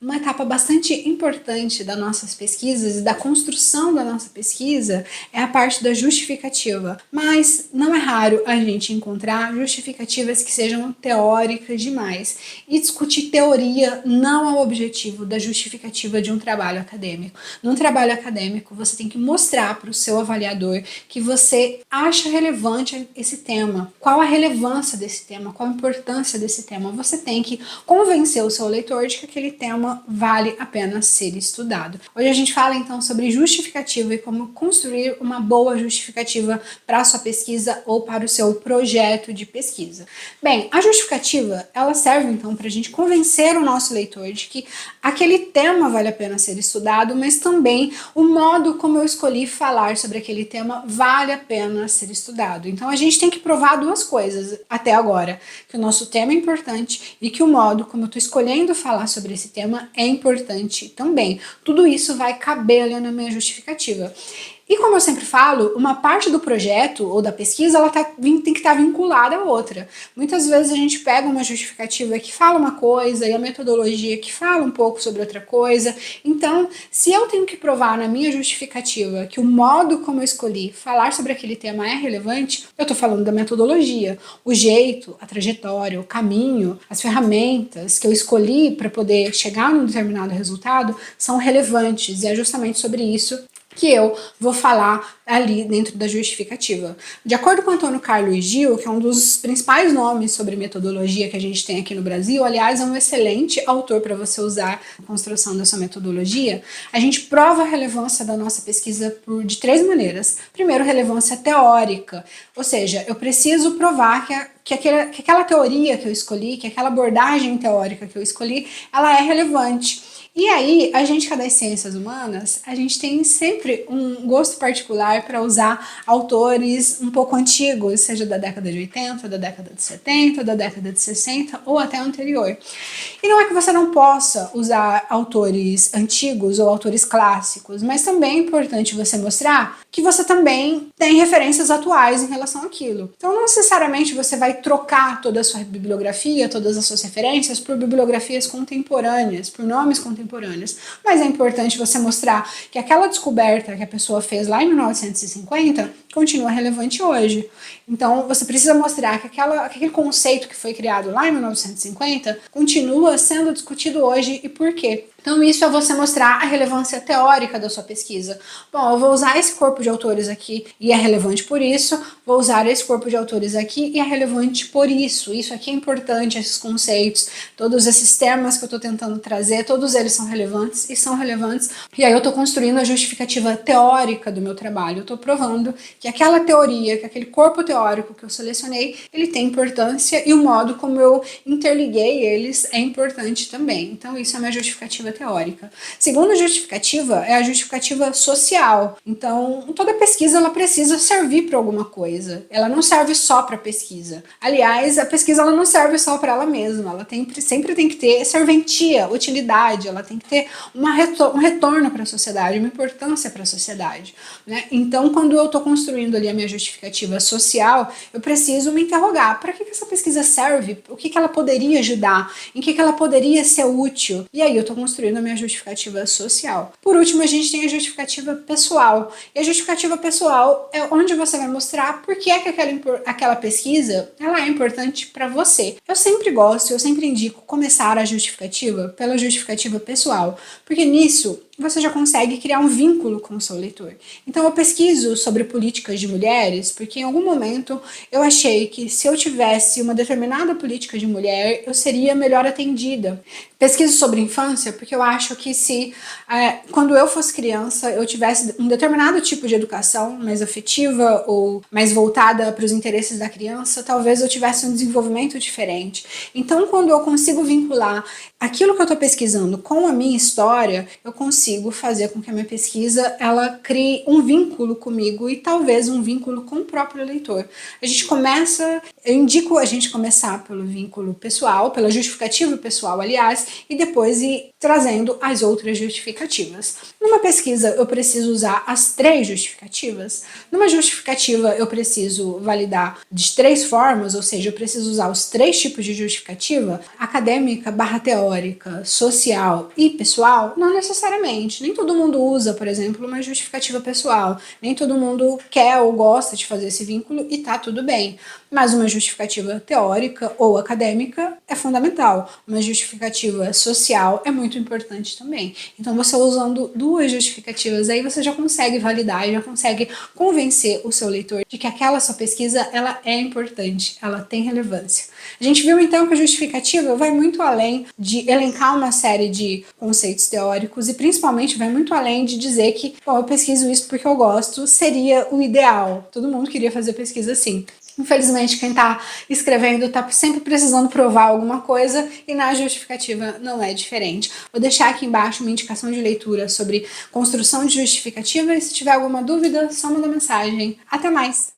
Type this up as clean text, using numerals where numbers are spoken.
Uma etapa bastante importante das nossas pesquisas e da construção da nossa pesquisa é a parte da justificativa, mas não é raro a gente encontrar justificativas que sejam teóricas demais. E discutir teoria não é o objetivo da justificativa de um trabalho acadêmico. Num trabalho acadêmico, você tem que mostrar para o seu avaliador que você acha relevante esse tema, qual a relevância desse tema, qual a importância desse tema. Você tem que convencer o seu leitor de que aquele tema vale a pena ser estudado. Hoje a gente fala então sobre justificativa e como construir uma boa justificativa para a sua pesquisa ou para o seu projeto de pesquisa. Bem, a justificativa ela serve então para a gente convencer o nosso leitor de que aquele tema vale a pena ser estudado, mas também o modo como eu escolhi falar sobre aquele tema vale a pena ser estudado. Então a gente tem que provar duas coisas até agora, que o nosso tema é importante e que o modo como eu estou escolhendo falar sobre esse tema é importante também. Tudo isso vai caber ali na minha justificativa. E como eu sempre falo, uma parte do projeto ou da pesquisa ela tem que estar vinculada à outra. Muitas vezes a gente pega uma justificativa que fala uma coisa e a metodologia que fala um pouco sobre outra coisa. Então, se eu tenho que provar na minha justificativa que o modo como eu escolhi falar sobre aquele tema é relevante, eu estou falando da metodologia, o jeito, a trajetória, o caminho, as ferramentas que eu escolhi para poder chegar num determinado resultado são relevantes. E é justamente sobre isso que eu vou falar ali dentro da justificativa. De acordo com Antônio Carlos Gil, que é um dos principais nomes sobre metodologia que a gente tem aqui no Brasil, aliás, é um excelente autor para você usar na construção da sua metodologia, a gente prova a relevância da nossa pesquisa de três maneiras. Primeiro, relevância teórica, ou seja, eu preciso provar que aquela teoria que eu escolhi, que aquela abordagem teórica que eu escolhi, ela é relevante. E aí, a gente que é das ciências humanas, a gente tem sempre um gosto particular para usar autores um pouco antigos, seja da década de 80, da década de 70, da década de 60 ou até anterior. E não é que você não possa usar autores antigos ou autores clássicos, mas também é importante você mostrar que você também tem referências atuais em relação àquilo. Então, não necessariamente você vai trocar toda a sua bibliografia, todas as suas referências por bibliografias contemporâneas, por nomes contemporâneos, mas é importante você mostrar que aquela descoberta que a pessoa fez lá em 1950 continua relevante hoje. Então, você precisa mostrar que aquele conceito que foi criado lá em 1950 continua sendo discutido hoje e por quê. Então, isso é você mostrar a relevância teórica da sua pesquisa. Bom, eu vou usar esse corpo de autores aqui e é relevante por isso, vou usar esse corpo de autores aqui e é relevante por isso. Isso aqui é importante, esses conceitos, todos esses temas que eu estou tentando trazer, todos eles são relevantes e são relevantes. E aí eu estou construindo a justificativa teórica do meu trabalho. Eu estou provando que aquela teoria, que aquele corpo teórico que eu selecionei, ele tem importância e o modo como eu interliguei eles é importante também. Então, isso é a minha justificativa teórica. Segunda justificativa é a justificativa social. Então, toda pesquisa ela precisa servir para alguma coisa. Ela não serve só para pesquisa. Aliás, a pesquisa ela não serve só para ela mesma. Ela sempre tem que ter serventia, utilidade. Ela tem que ter um retorno para a sociedade, uma importância para a sociedade, né? Então, quando eu estou construindo ali a minha justificativa social, eu preciso me interrogar: para que essa pesquisa serve? O que ela poderia ajudar? Em que ela poderia ser útil? E aí eu estou construindo a minha justificativa social. Por último, a gente tem a justificativa pessoal. E a justificativa pessoal é onde você vai mostrar por que é que aquela pesquisa ela é importante para você. Eu sempre indico começar a justificativa pela justificativa pessoal, porque nisso você já consegue criar um vínculo com o seu leitor. Então eu pesquiso sobre políticas de mulheres porque em algum momento eu achei que se eu tivesse uma determinada política de mulher, eu seria melhor atendida. Pesquiso sobre infância porque eu acho que se quando eu fosse criança eu tivesse um determinado tipo de educação mais afetiva ou mais voltada para os interesses da criança, talvez eu tivesse um desenvolvimento diferente. Então quando eu consigo vincular aquilo que eu estou pesquisando com a minha história, eu consigo consigo fazer com que a minha pesquisa ela crie um vínculo comigo e talvez um vínculo com o próprio leitor. Eu indico a gente começar pelo vínculo pessoal, pela justificativa pessoal, aliás, e depois ir trazendo as outras justificativas. Numa pesquisa, eu preciso usar as 3 justificativas. Numa justificativa, eu preciso validar de 3 formas, ou seja, eu preciso usar os 3 tipos de justificativa, acadêmica, teórica, social e pessoal. Não necessariamente. Nem todo mundo usa, por exemplo, uma justificativa pessoal. Nem todo mundo quer ou gosta de fazer esse vínculo e tá tudo bem. Mas uma justificativa teórica ou acadêmica é fundamental. Uma justificativa social é muito importante também. Então, você usando 2 justificativas, aí você já consegue validar e já consegue convencer o seu leitor de que aquela sua pesquisa ela é importante, ela tem relevância. A gente viu então que a justificativa vai muito além de elencar uma série de conceitos teóricos e principalmente vai muito além de dizer que, bom, eu pesquiso isso porque eu gosto, seria o ideal. Todo mundo queria fazer pesquisa assim. Infelizmente, quem está escrevendo está sempre precisando provar alguma coisa e na justificativa não é diferente. Vou deixar aqui embaixo uma indicação de leitura sobre construção de justificativa e se tiver alguma dúvida, só manda mensagem. Até mais!